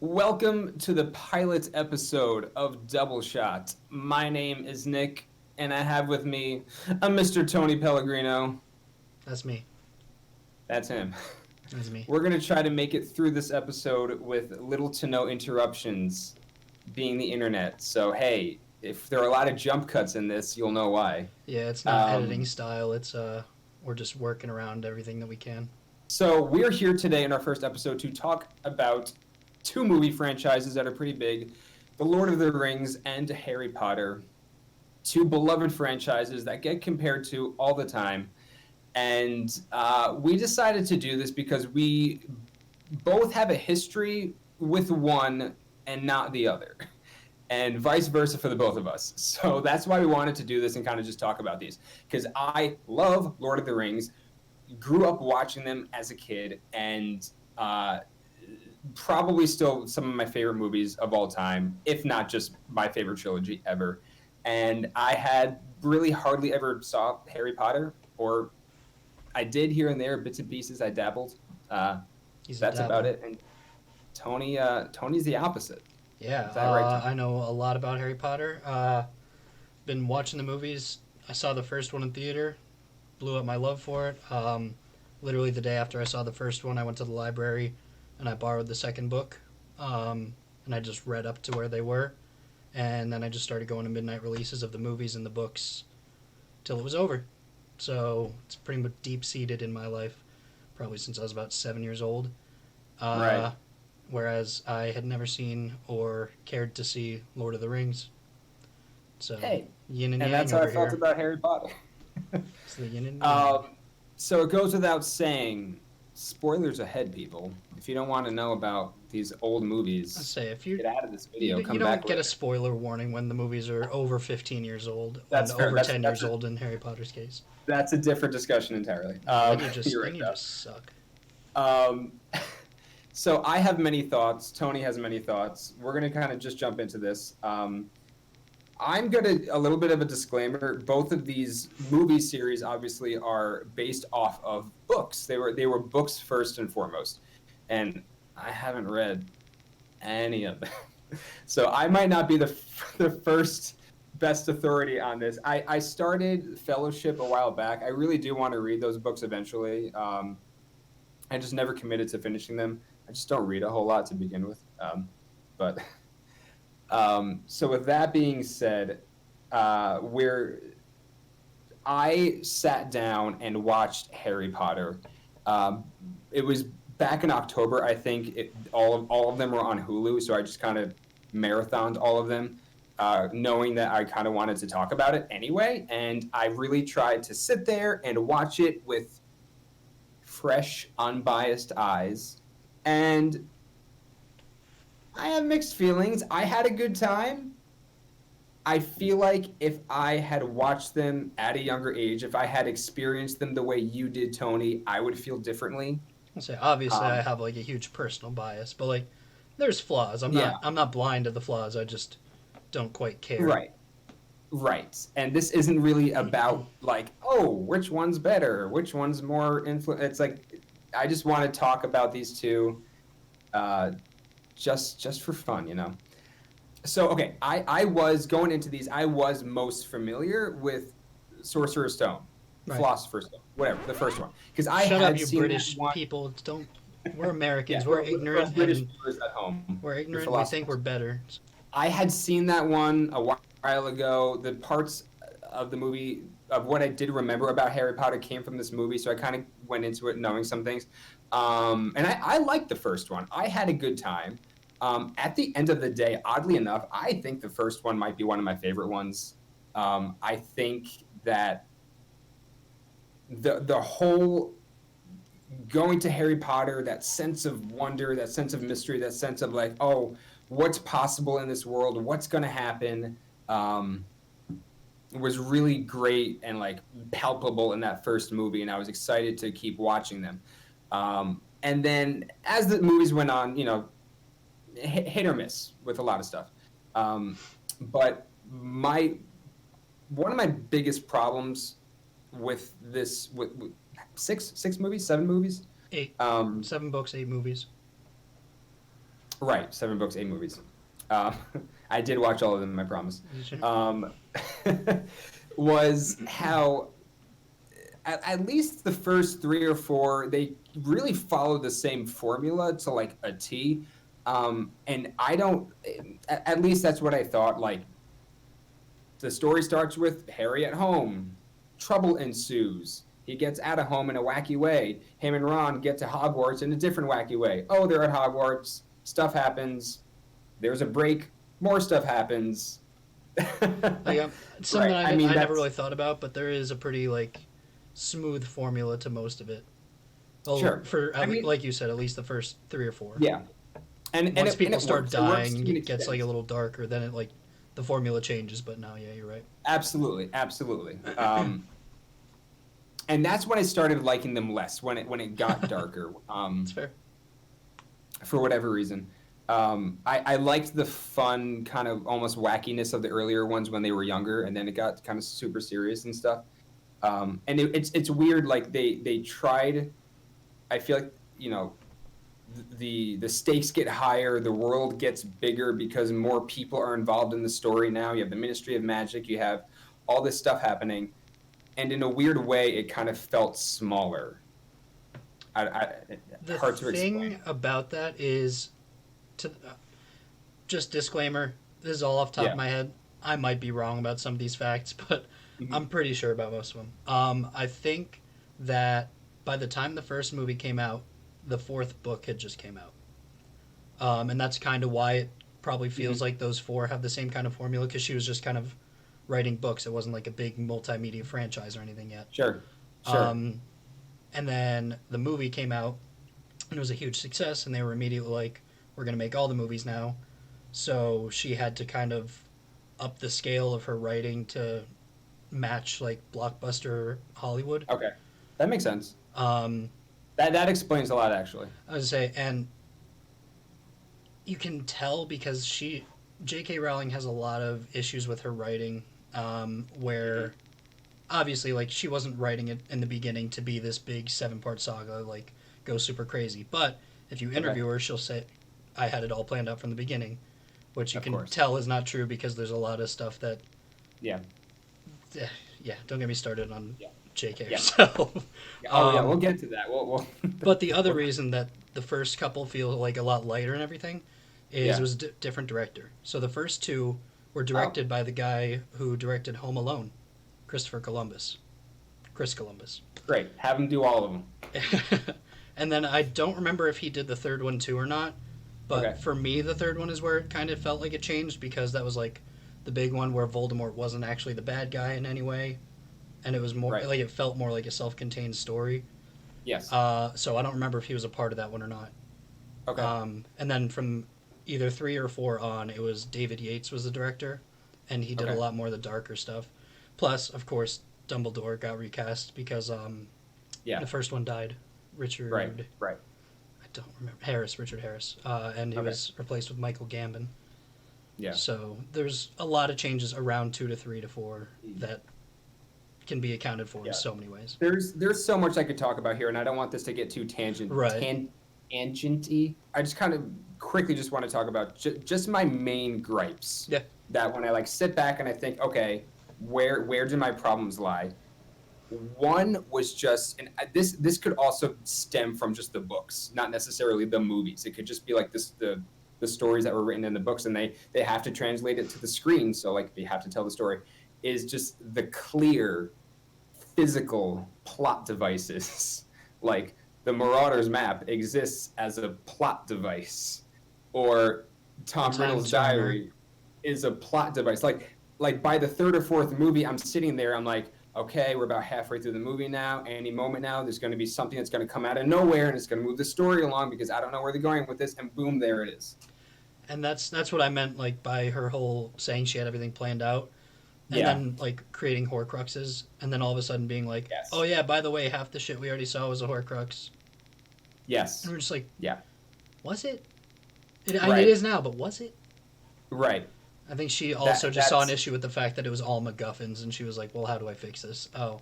Welcome to the pilot episode of Double Shot. My name is Nick, and I have with me a Mr. Tony Pellegrino. That's me. That's him. That's me. We're going to try to make it through this episode with little to no interruptions, being the internet. So, hey, if there are a lot of jump cuts in this, you'll know why. Yeah, it's not editing style. It's we're just working around everything that we can. So, we're here today in our first episode to talk about two movie franchises that are pretty big, The Lord of the Rings and Harry Potter. Two beloved franchises that get compared to all the time. And we decided to do this because we both have a history with one and not the other, and vice versa for the both of us. So that's why we wanted to do this and kind of just talk about these. Because I love Lord of the Rings, grew up watching them as a kid, and probably still some of my favorite movies of all time, if not just my favorite trilogy ever. And I had really hardly ever saw Harry Potter, or I did here and there, bits and pieces. I dabbled. That's about it. And Tony's the opposite. Yeah, Is that right? I know a lot about Harry Potter. Been watching the movies. I saw the first one in theater. Blew up my love for it. Literally the day after I saw the first one, I went to the library and I borrowed the second book. And I just read up to where they were. And then I just started going to midnight releases of the movies and the books till it was over. So it's pretty much deep-seated in my life, probably since I was about 7 years old. Right. Whereas I had never seen or cared to see Lord of the Rings. So Hey, yin and and yang that's how over I felt here. about Harry Potter. It's the yin and yang. So it goes without saying, spoilers ahead, people. If you don't want to know about these old I movies, say if you get out of this video. you, Come you back. don't get later. a spoiler warning when the movies are over 15 years old That's and fair. over That's- 10 that's years a- old in Harry Potter's case. That's a different discussion entirely. Then you just you're then right, you though. just suck. Um, so I have many thoughts. Tony has many thoughts. We're gonna kind of just jump into this. I'm gonna a little bit of a disclaimer. Both of these movie series obviously are based off of books. They were books first and foremost, and I haven't read any of them, so I might not be the first best authority on this. I started Fellowship a while back. I really do want to read those books eventually. I just never committed to finishing them. I just don't read a whole lot to begin with. But so with that being said, where I sat down and watched Harry Potter. It was back in October, I think. All of them were on Hulu, so I just kind of marathoned all of them, knowing that I kind of wanted to talk about it anyway. And I really tried to sit there and watch it with fresh, unbiased eyes. And I have mixed feelings. I had a good time. I feel like if I had watched them at a younger age, if I had experienced them the way you did, Tony, I would feel differently. I say obviously I Um, have like a huge personal bias, but like there's flaws. yeah, I'm not blind to the flaws. I just don't quite care. right, right. And this isn't really about like, oh, which one's better, which one's more It's like I just want to talk about these two, uh, just for fun, you know. So okay, I was going into these. I was most familiar with Sorcerer's Stone, Right. Philosopher's Stone, whatever the first one, because I Shut up, had you seen that British one. people. Don't. We're Yeah, Americans. for, We're for ignorant British and viewers at home, we're your ignorant. We think we're philosophers. better. I had seen that one a while ago. The parts of the movie of what I did remember about Harry Potter came from this movie, so I kind of went into it knowing some things. And I liked the first one. I had a good time. At the end of the day, oddly enough, I think the first one might be one of my favorite ones. I think that the whole going to Harry Potter, that sense of wonder, that sense of mystery, that sense of like, oh, what's possible in this world, what's going to happen, was really great and like palpable in that first movie, and I was excited to keep watching them. And then as the movies went on, hit or miss with a lot of stuff. But my one of my biggest problems with this with six movies, seven movies. Eight, Um, 7 books, 8 movies. Right, 7 books, 8 movies. Um, I did watch all of them, I promise. Um, was how at least the first 3 or 4 they really follow the same formula to like a T. And I don't. At least that's what I thought. Like the story starts with Harry at home, trouble ensues. He gets out of home in a wacky way. Him and Ron get to Hogwarts in a different wacky way. Oh, they're at Hogwarts. Stuff happens. There's a break. More stuff happens. Like something Right. I never really thought about, but there is a pretty like smooth formula to most of it. Well, Sure. for like you said, at least the first 3 or 4. Yeah. And Once it, people and it start works. It works dying, to an it gets extent. like a little darker. Then it like the formula changes. But no, yeah, you're right. Absolutely, absolutely. And that's when I started liking them less when it got darker. That's fair. For whatever reason. I liked the fun kind of almost wackiness of the earlier ones when they were younger, and then it got kind of super serious and stuff. And it's weird. Like they tried. I feel like the stakes get higher, the world gets bigger because more people are involved in the story now. You have the Ministry of Magic, you have all this stuff happening, and in a weird way, it kind of felt smaller. The Hard to thing explain. about that is, just disclaimer. This is all off the top Yeah. of my head. I might be wrong about some of these facts, but Mhm. I'm pretty sure about most of them. I think that by the time the first movie came out, the 4th book had just came out, and that's kind of why it probably feels like those 4 have the same kind of formula because she was just kind of writing books. It wasn't like a big multimedia franchise or anything yet. Sure, sure. And then the movie came out, and it was a huge success, and they were immediately like, "We're going to make all the movies now." So she had to kind of up the scale of her writing to match like blockbuster Hollywood. Okay, that makes sense. Um, That explains a lot, actually. I would say, and you can tell because J.K. Rowling has a lot of issues with her writing, where obviously like she wasn't writing it in the beginning to be this big 7-part saga, like go super crazy. But if you interview her, she'll say, "I had it all planned out from the beginning," which you Of can course. tell is not true because there's a lot of stuff that, Yeah. yeah, don't get me started on Yeah. J.K. Yeah. herself. Oh yeah, we'll get to that. We'll But the other reason that the first couple feel like a lot lighter and everything is Yeah. it was a different director. So the first 2 were directed by the guy who directed Home Alone, Christopher Columbus. Chris Columbus. Great. Have him do all of them. And then I don't remember if he did the 3rd one too or not, but Okay. for me the 3rd one is where it kind of felt like it changed because that was like the big one where Voldemort wasn't actually the bad guy in any way, and it was more Right. like it felt more like a self-contained story. Yes. So I don't remember if he was a part of that one or not. Okay. And then from either 3 or 4 on, it was David Yates was the director, and he did a Okay. lot more of the darker stuff. Plus, of course, Dumbledore got recast because Yeah. the first one died. Richard, Right. Right. I don't remember Richard Harris, and he Okay. was replaced with Michael Gambon. Yeah. So there's a lot of changes around 2 to 3 to 4 that can be accounted for Yeah. in so many ways. There's so much I could talk about here, and I don't want this to get too Right. tangenty. I just kind of quickly just want to talk about just my main gripes. Yeah. That when I like sit back and I think, okay, where do my problems lie? One was just, and this could also stem from just the books, not necessarily the movies. It could just be like the stories that were written in the books, and they have to translate it to the screen, so like they have to tell the story. Is just the clear physical plot devices. Like the Marauders map exists as a plot device, or Tom Time Riddle's Turner. diary is a plot device. Like by the 3rd or 4th movie, I'm sitting there, I'm like, okay, we're about halfway through the movie now. Any moment now, there's going to be something that's going to come out of nowhere, and it's going to move the story along because I don't know where they're going with this, and boom, there it is. And that's what I meant like by her whole saying she had everything planned out. And Yeah. then like creating Horcruxes and then all of a sudden being like, Yes. "Oh yeah, by the way, half the shit we already saw was a Horcrux." Yes. And we're just like, Yeah. "Was it?" I mean, Right. it is now, but was it? Right. I think she also just saw an that's- issue with the fact that it was all MacGuffins, and she was like, "Well, how do I fix this? Oh,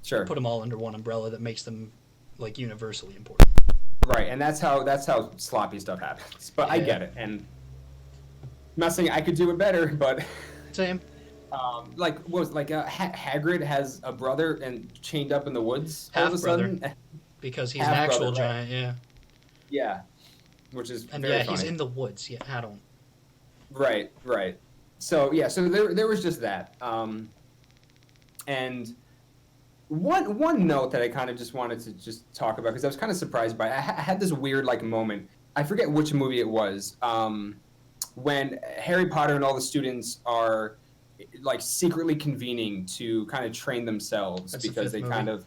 Sure. put them all under one umbrella that makes them like universally important." Right, and that's how sloppy stuff happens. But I Yeah. get it, and I'm not saying I could do it better, but Same. like what was like Hagrid has a brother and chained up in the woods all of a Half brother, sudden. because he's an Half brother, actual right? giant. Yeah. Yeah, which is And very yeah, he's funny. in the woods. Yeah, I don't. Right, right. So yeah, so there was just that. And one note that I kind of just wanted to just talk about because I was kind of surprised by it. I had this weird like moment. I forget which movie it was. When Harry Potter and all the students are like secretly convening to kind of train themselves That's the because fifth they movie. kind of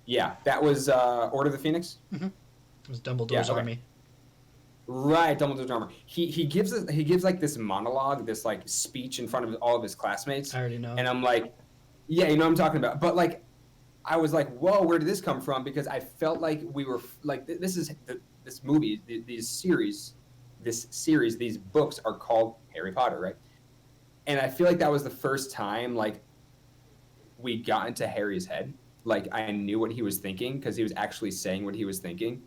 yeah, that was Order of the Phoenix. It was Dumbledore's Yeah, okay. army. Right, Dumbledore's armor. He gives like this monologue, this like speech in front of all of his classmates, I already know. and I'm like, yeah, you know what I'm talking about. But like, I was like, whoa, where did this come from? Because I felt like we were like, this movie, this series, these books are called Harry Potter, right? And I feel like that was the first time like we got into Harry's head. Like I knew what he was thinking because he was actually saying what he was thinking.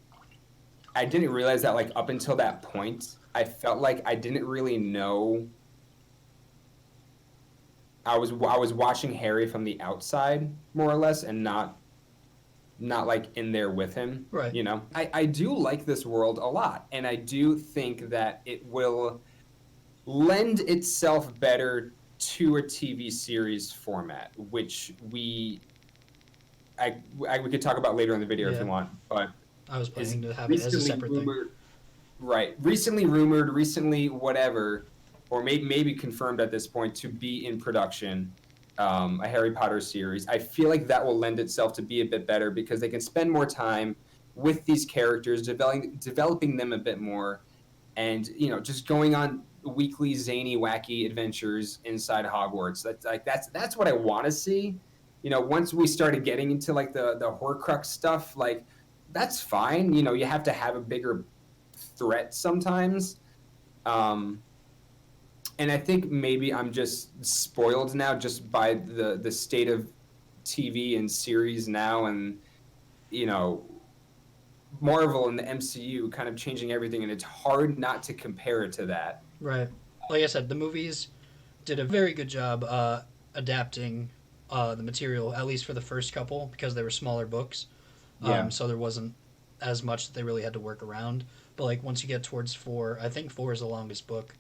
I didn't realize that like up until that point, I felt like I didn't really know. I was watching Harry from the outside more or less, and not like in there with him. Right. You know, I do like this world a lot, and I do think that it will lend itself better to a TV series format, which we could talk about later in the video if Yeah. you want, but I was is planning to have it as a separate thing. right? Recently rumored, recently whatever, or maybe confirmed at this point to be in production, a Harry Potter series. I feel like that will lend itself to be a bit better because they can spend more time with these characters, developing them a bit more, and you know, just going on weekly zany, wacky adventures inside Hogwarts. That's what I want to see. You know, once we started getting into like the Horcrux stuff, like that's fine. You know, you have to have a bigger threat sometimes. And I think maybe I'm just spoiled now just by the state of TV and series now, and you know, Marvel and the MCU kind of changing everything, and it's hard not to compare it to that. Right. Like I said, the movies did a very good job adapting the material, at least for the first couple, because they were smaller books. Yeah. So there wasn't as much that they really had to work around. But like once you get towards 4, I think 4 is the longest book.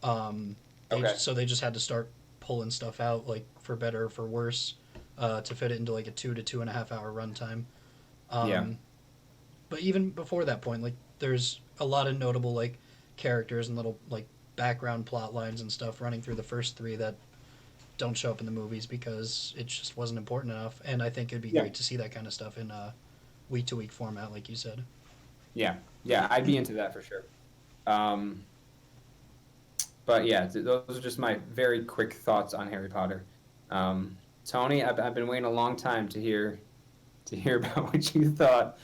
Okay. So they just had to start pulling stuff out, like for better or for worse, to fit it into like a 2 to 2.5 hour runtime. Yeah. But even before that point, like there's a lot of notable like characters and little like background plot lines and stuff running through the first 3 that don't show up in the movies because it just wasn't important enough. And I think it'd be great to see that kind of stuff in a week to week format, like you said. Yeah. Yeah. I'd be into that for sure. But yeah, those are just my very quick thoughts on Harry Potter. Tony, I've been waiting a long time to hear about what you thought.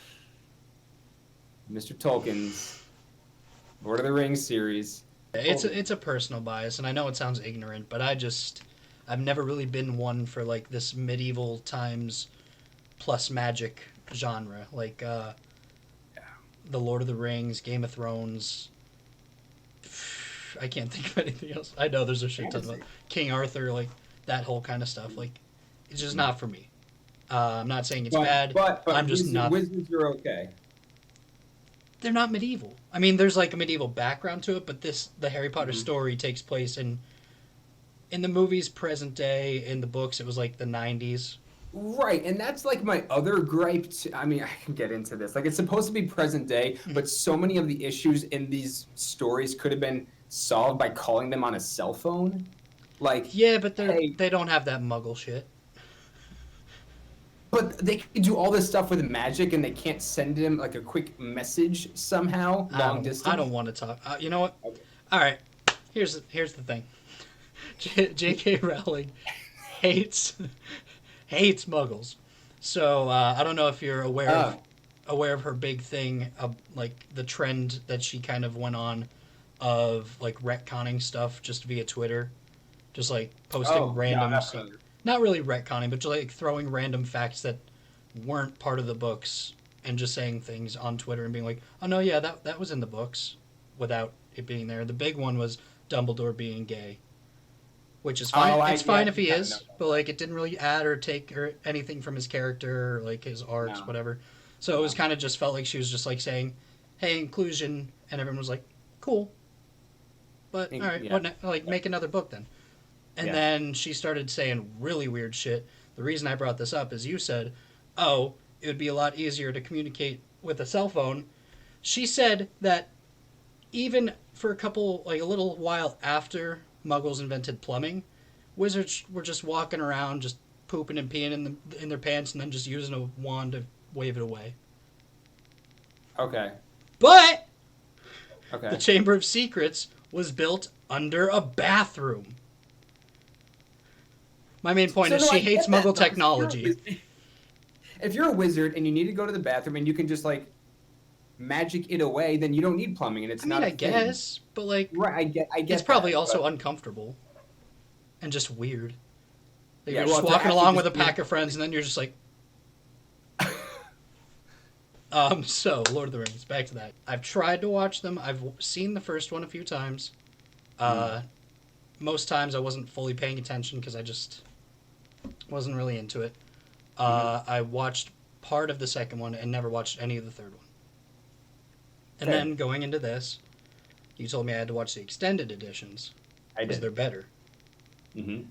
Mr. Tolkien's Lord of the Rings series. It's a personal bias, and I know it sounds ignorant, but I've never really been one for like this medieval times plus magic genre, like the Lord of the Rings, Game of Thrones. I can't think of anything else. I know there's a shit ton of King Arthur, like that whole kind of stuff. Like it's just not for me. I'm not saying it's bad. But I'm just not. Wizards are okay. They're not medieval. I mean, there's like a medieval background to it, but the Harry Potter story takes place in the movies, present day. In the books, it was like the 90s. Right, and that's like my other gripe. I mean, I can get into this. Like, it's supposed to be present day, but so many of the issues in these stories could have been solved by calling them on a cell phone. Like, yeah, but they don't have that Muggle shit. But they can do all this stuff with magic, and they can't send him like a quick message somehow, long distance. I don't want to talk. You know what? Okay. All right. Here's the thing. J.K. Rowling hates Muggles. So I don't know if you're aware of her big thing, like the trend that she kind of went on, of like retconning stuff just via Twitter, just like posting random stuff. Not really retconning, but just like throwing random facts that weren't part of the books and just saying things on Twitter and being like, "Oh no, yeah, that was in the books," without it being there. The big one was Dumbledore being gay, which is fine. Oh, It's fine yeah, if he you kinda know is, about but like it didn't really add or take or anything from his character, or, like his arcs, No. whatever. So it was kind of just felt like she was just like saying, "Hey, inclusion," and everyone was like, "Cool." But all right, Yeah. like make another book then. And Yeah. then she started saying really weird shit. The reason I brought this up is you said, "Oh, it would be a lot easier to communicate with a cell phone." She said that even for a little while after Muggles invented plumbing, wizards were just walking around, just pooping and peeing in their pants, and then just using a wand to wave it away. Okay. But Okay. the Chamber of Secrets was built under a bathroom. My main point is no, she I hates get that, Muggle though, 'cause technology. if you're a wizard and you need to go to the bathroom and you can just like magic it away, then you don't need plumbing and it's I mean, not a I thing. guess, but like, Right, I get it's probably that, also but uncomfortable and just weird. Like yeah, you're well, just to walking actually along just with a be pack of friends, and then you're just like, So Lord of the Rings. Back to that. I've tried to watch them. I've seen the first one a few times. Most times I wasn't fully paying attention because I just wasn't really into it. I watched part of the second one and never watched any of the third one. And Okay. then going into this, you told me I had to watch the extended editions I because did. they're better. Mm-hmm.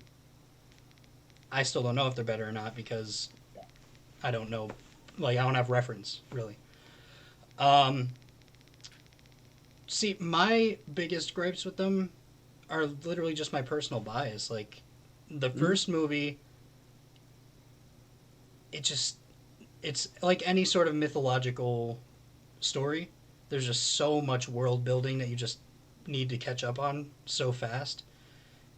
I still don't know if they're better or not because I don't know. Like, I don't have reference, really. See, my biggest gripes with them are literally just my personal bias. Like, the first movie, it's like any sort of mythological story. There's just so much world building that you just need to catch up on so fast.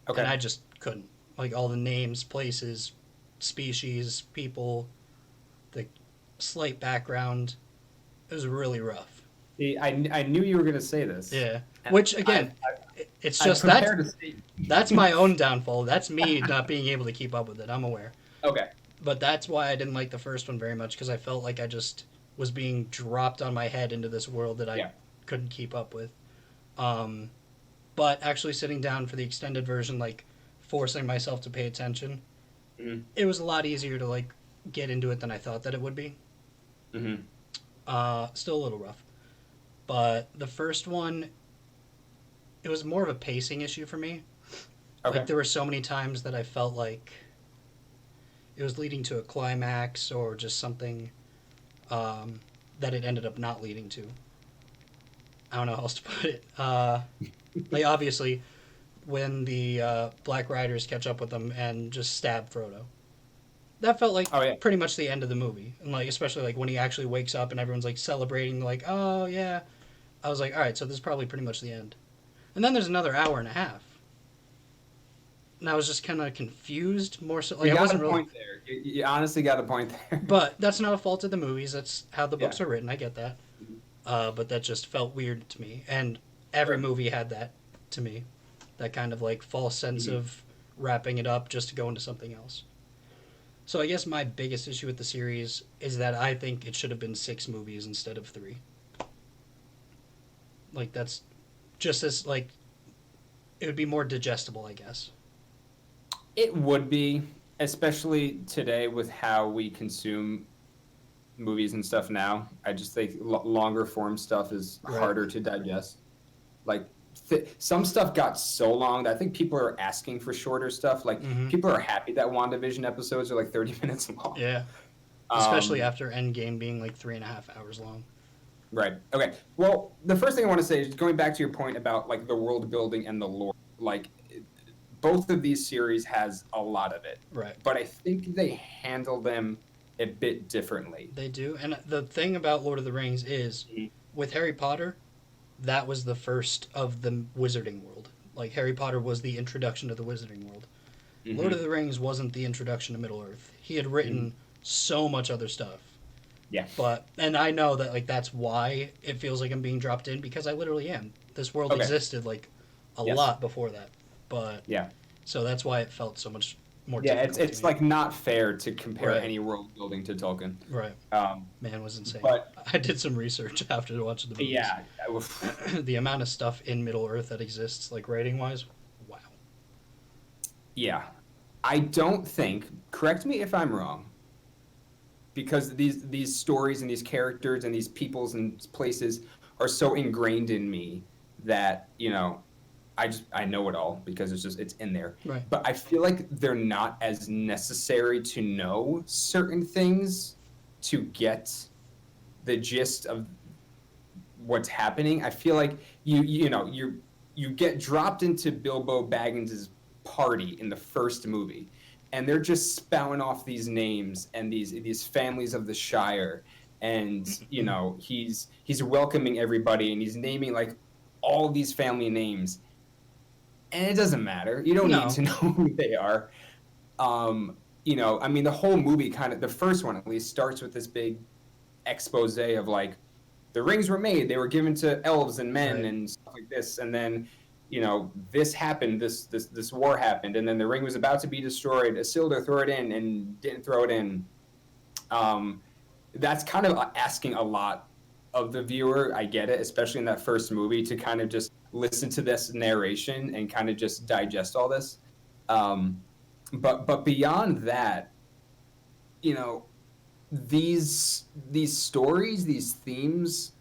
Okay. And I just couldn't. Like, all the names, places, species, people, the slight background. It was really rough. See, I knew you were going to say this. Yeah. And Which, again, it's just that's my own downfall. That's me not being able to keep up with it. I'm aware. Okay. But that's why I didn't like the first one very much, because I felt like I just was being dropped on my head into this world that I couldn't keep up with. But actually sitting down for the extended version, like forcing myself to pay attention, it was a lot easier to like get into it than I thought that it would be. Still a little rough. But the first one, it was more of a pacing issue for me. Okay. Like, there were so many times that I felt like it was leading to a climax or just something that it ended up not leading to. I don't know how else to put it. Like, obviously, when the Black Riders catch up with them and just stab Frodo. That felt like pretty much the end of the movie. And, like, especially, like, when he actually wakes up and everyone's, like, celebrating, like, oh, yeah. I was like, all right, so this is probably pretty much the end. And then there's another hour and a half. And I was just kind of confused, more so. Like, You I got wasn't a really. point there. You honestly got a point there. But that's not a fault of the movies. That's how the books are written. I get that. But that just felt weird to me. And every movie had that to me. That kind of, like, false sense of wrapping it up just to go into something else. So I guess my biggest issue with the series is that I think it should have been 6 movies instead of 3. Like, that's just as, like, it would be more digestible, I guess. It would be, especially today with how we consume movies and stuff now. I just think longer form stuff is harder to digest. Like, some stuff got so long that I think people are asking for shorter stuff. Like, people are happy that WandaVision episodes are like 30 minutes long. Yeah. Especially after Endgame being like 3.5 hours long. Right. Okay. Well, the first thing I want to say is going back to your point about like the world building and the lore. Like, both of these series has a lot of it. Right. But I think they handle them a bit differently. They do. And the thing about Lord of the Rings is, with Harry Potter, that was the first of the wizarding world. Like, Harry Potter was the introduction to the wizarding world. Lord of the Rings wasn't the introduction to Middle-earth. He had written so much other stuff. Yeah. And I know that, like, that's why it feels like I'm being dropped in, because I literally am. This world existed, like, a lot before that. But, so that's why it felt so much more Yeah, difficult to it's me. like not fair to compare Right. any world building to Tolkien. Right. Um, Man, it was insane. but I did some research after watching the movies. yeah, oof. The amount of stuff in Middle Earth that exists, like rating wise, wow. Yeah, I don't think. Correct me if I'm wrong, because these stories and these characters and these peoples and places are so ingrained in me that I know it all because it's in there. Right. But I feel like they're not as necessary to know certain things to get the gist of what's happening. I feel like you get dropped into Bilbo Baggins's party in the first movie, and they're just spouting off these names and these families of the Shire, and he's welcoming everybody and he's naming like all these family names, and it doesn't matter. You don't need No. to know who they are. I mean, the whole movie the first one at least starts with this big expose of like the rings were made, they were given to elves and men Right. and stuff like this, and then this happened, this war happened, and then the ring was about to be destroyed. Isildur threw it in and didn't throw it in. That's kind of asking a lot of the viewer. I get it, especially in that first movie, to kind of just listen to this narration and kind of just digest all this. But beyond that, you know, these stories, these themes,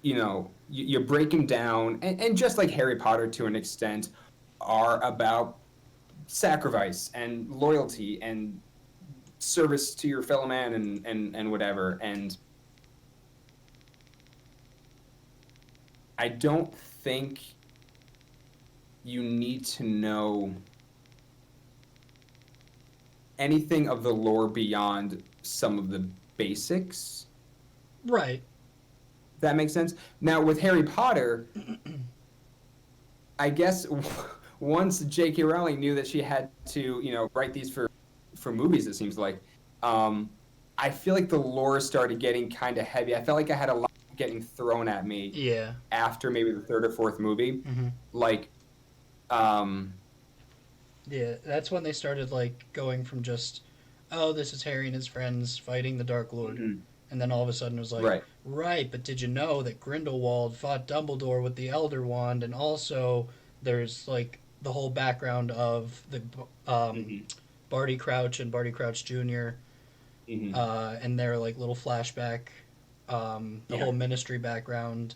you break them down, and just like Harry Potter to an extent, are about sacrifice and loyalty and service to your fellow man and whatever. And I don't think you need to know anything of the lore beyond some of the basics. Right. That makes sense. Now with Harry Potter, I guess once J.K. Rowling knew that she had to, write these for movies, it seems like, I feel like the lore started getting kind of heavy. I felt like I had a lot getting thrown at me Yeah. after maybe the third or fourth movie. Mm-hmm. Like, um, Yeah, that's when they started like going from just, oh, this is Harry and his friends fighting the Dark Lord, mhm, and then all of a sudden it was like, right. right, but did you know that Grindelwald fought Dumbledore with the Elder Wand, and also there's like the whole background of the Hmm. Barty Crouch and Barty Crouch Jr. Hmm. And their like little flashback, the Yeah. whole Ministry background.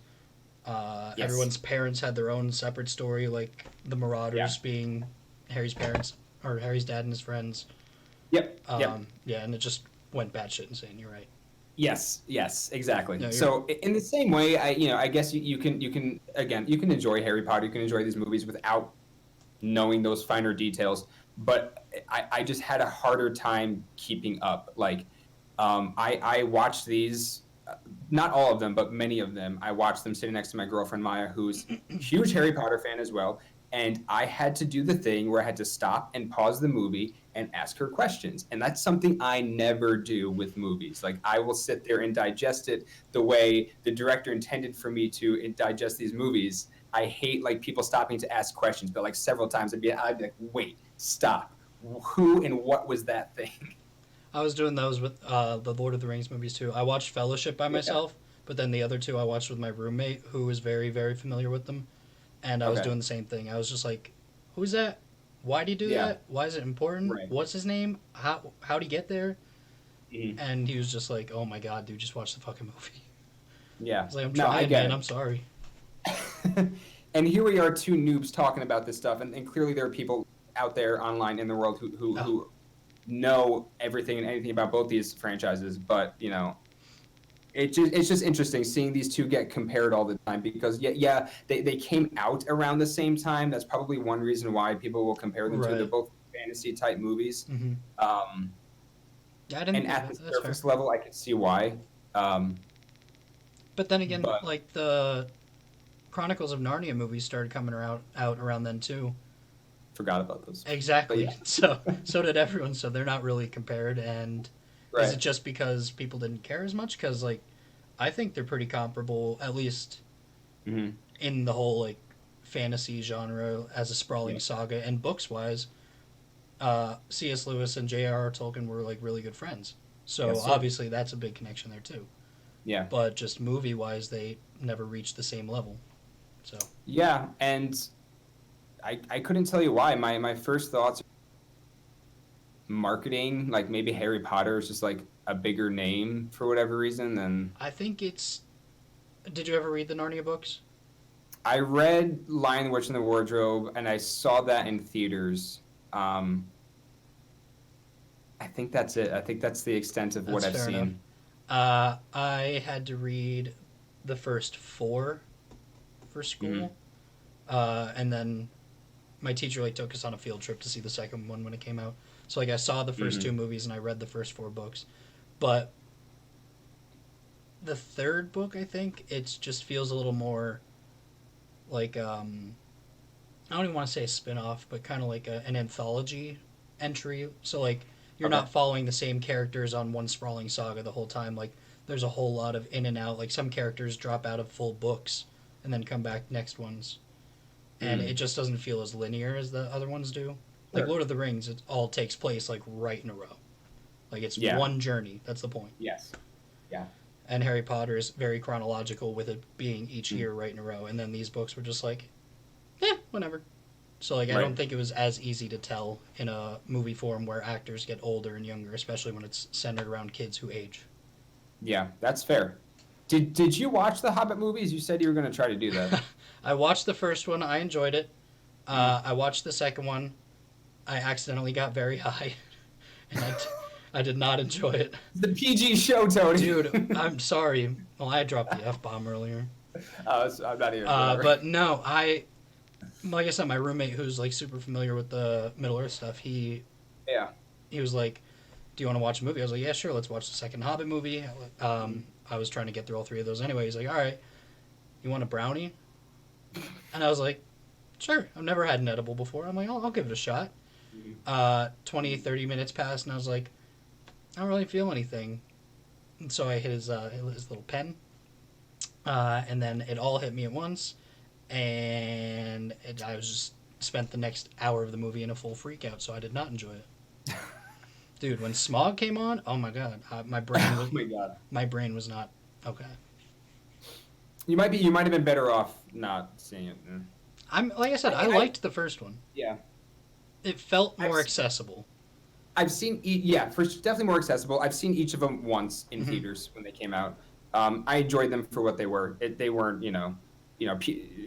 Yes. Everyone's parents had their own separate story, like the Yeah. Marauders being Harry's parents or Harry's dad and his friends. Yep. Yep. Yeah, and it just went batshit insane. You're right. Yes, yes, exactly. No, you're So in the same way, I guess you can again, you can enjoy Harry Potter, you can enjoy these movies without knowing those finer details. But I just had a harder time keeping up. Like, I watched these, not all of them, but many of them. I watched them sitting next to my girlfriend Maya, who's a huge Harry Potter fan as well. And I had to do the thing where I had to stop and pause the movie and ask her questions. And that's something I never do with movies. Like, I will sit there and digest it the way the director intended for me to digest these movies. I hate like people stopping to ask questions, but like several times I'd be like, wait, stop. Who and what was that thing? I was doing those with the Lord of the Rings movies too. I watched Fellowship by Yeah. myself, but then the other two I watched with my roommate, who was very, very familiar with them, and I was Okay. doing the same thing. I was just like, "Who's that? Why do you do Yeah. that? Why is it important? Right. What's his name? How'd he get there?" Mhm. And he was just like, "Oh my god, dude, just watch the fucking movie." I Yeah. was like, "I'm No, I trying, get man. it. I'm sorry." And here we are, two noobs talking about this stuff, and clearly there are people out there online in the world Oh, who know everything and anything about both these franchises. But it's just interesting seeing these two get compared all the time because yeah, they came out around the same time. That's probably one reason why people will compare them to. They're right. both fantasy type movies. Mm-hmm. Um, Yeah, I didn't and think at that. the That's fair. surface level, I could see why. Um, But then again, but like the Chronicles of Narnia movies started coming out around then too. forgot about those. But Exactly. yeah, So did everyone. So they're not really compared. And is it right. just because people didn't care as much? Because like, I think they're pretty comparable, at least Hmm. in the whole like fantasy genre as a sprawling Yeah. saga and books wise. C.S. Lewis and J.R.R. Tolkien were like really good friends. So Yes, sir. obviously that's a big connection there too. Yeah. But just movie wise, they never reached the same level. So Yeah, and I couldn't tell you why. My first thoughts marketing, like maybe Harry Potter is just like a bigger name for whatever reason than I think it's. Did you ever read the Narnia books? I read Lion, the Witch, and the Wardrobe, and I saw that in theaters. Um, I think that's it. I think that's the extent of what That's I've fair enough. seen. I had to read the first four for Hmm. school, and then my teacher like took us on a field trip to see the second one when it came out. So like I saw the first two Hmm. movies and I read the first four books, but the third book I think it just feels a little more like I don't even want to say a spin-off, but kind of like an anthology entry. So like you're Okay. not following the same characters on one sprawling saga the whole time. Like there's a whole lot of in and out. Like some characters drop out of full books and then come back next ones, and it Mm. just doesn't feel as linear as the other ones do. Like Sure. Lord of the Rings, it all takes place like right in a row. Like it's Yeah. one journey. That's the point. Yes. Yeah. And Harry Potter is very chronological with it being each Mm. year right in a row. And then these books were just like, whatever. So like I Right. don't think it was as easy to tell in a movie form where actors get older and younger, especially when it's centered around kids who age. Yeah, that's fair. Did you watch the Hobbit movies? You said you were going to try to do that. I watched the first one. I enjoyed it. Mm. I watched the second one. I accidentally got very high, and I did not enjoy it. It's the PG show, Tony. Dude, I'm sorry. Well, I dropped the F bomb earlier. I'm not even. Whatever. But no, like I said, my roommate who's like super familiar with the Middle Earth stuff, Yeah. he was like, "Do you want to watch a movie?" I was like, "Yeah, sure. Let's watch the second Hobbit movie." I was trying to get through all three of those anyway. He's like, "All right, you want a brownie?" And I was like, "Sure." I've never had an edible before. I'm like, "I'll give it a shot." Mhm. 20, 30 minutes passed, and I was like, "I don't really feel anything." And so I hit his little pen, and then it all hit me at once, and I was just spent the next hour of the movie in a full freak out. So I did not enjoy it. Dude, when Smog came on, oh my god, Oh my god. my brain was not okay. You might have been better off not seeing it. Mm. I'm like I said, I liked the first one. Yeah. It felt I've more s- accessible. I've seen yeah, first definitely more accessible. I've seen each of them once in Hmm. theaters when they came out. I enjoyed them for what they were. They weren't,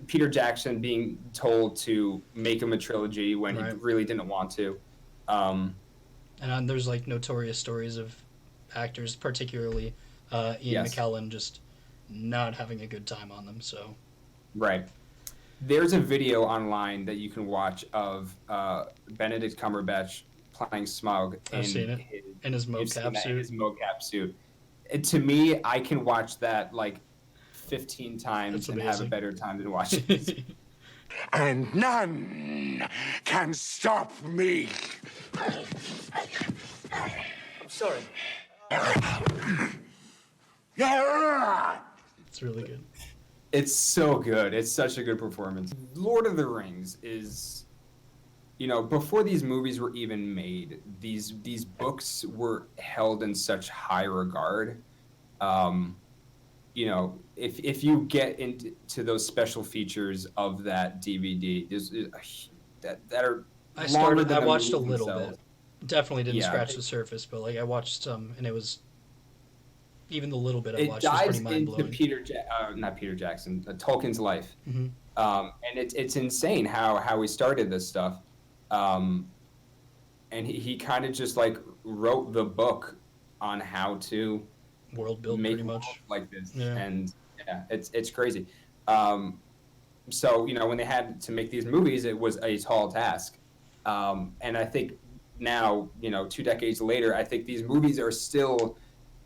Peter Jackson being told to make him a trilogy when he Right. really didn't want to. Um, And there's like notorious stories of actors, particularly Ian yes, McKellen, just not having a good time on them. So right. There's a video online that you can watch of Benedict Cumberbatch playing Smaug I've seen in it his. in his You've seen mocap that in suit. his mocap suit. To me, I can watch that like 15 That's times and have a amazing. better time than watching this. And none can stop me. I'm sorry. It's really good. It's so good. It's such a good performance. Lord of the Rings is, before these movies were even made, these books were held in such high regard. Um, if you get into those special features of that DVD, that are longer than I the watched a movies little themselves. bit. Definitely didn't Yeah, scratch the surface, but like I watched some, and it was even the little bit I it watched was dives pretty mind into blowing. not Peter Jackson, Tolkien's life, Hmm. and it's insane how he started this stuff, um, and he kind of just like wrote the book on how to World build, make pretty worlds much. like this, Yeah. and yeah, it's crazy. Um, so when they had to make these movies, it was a tall task, and I think now 2 decades later, I think these movies are still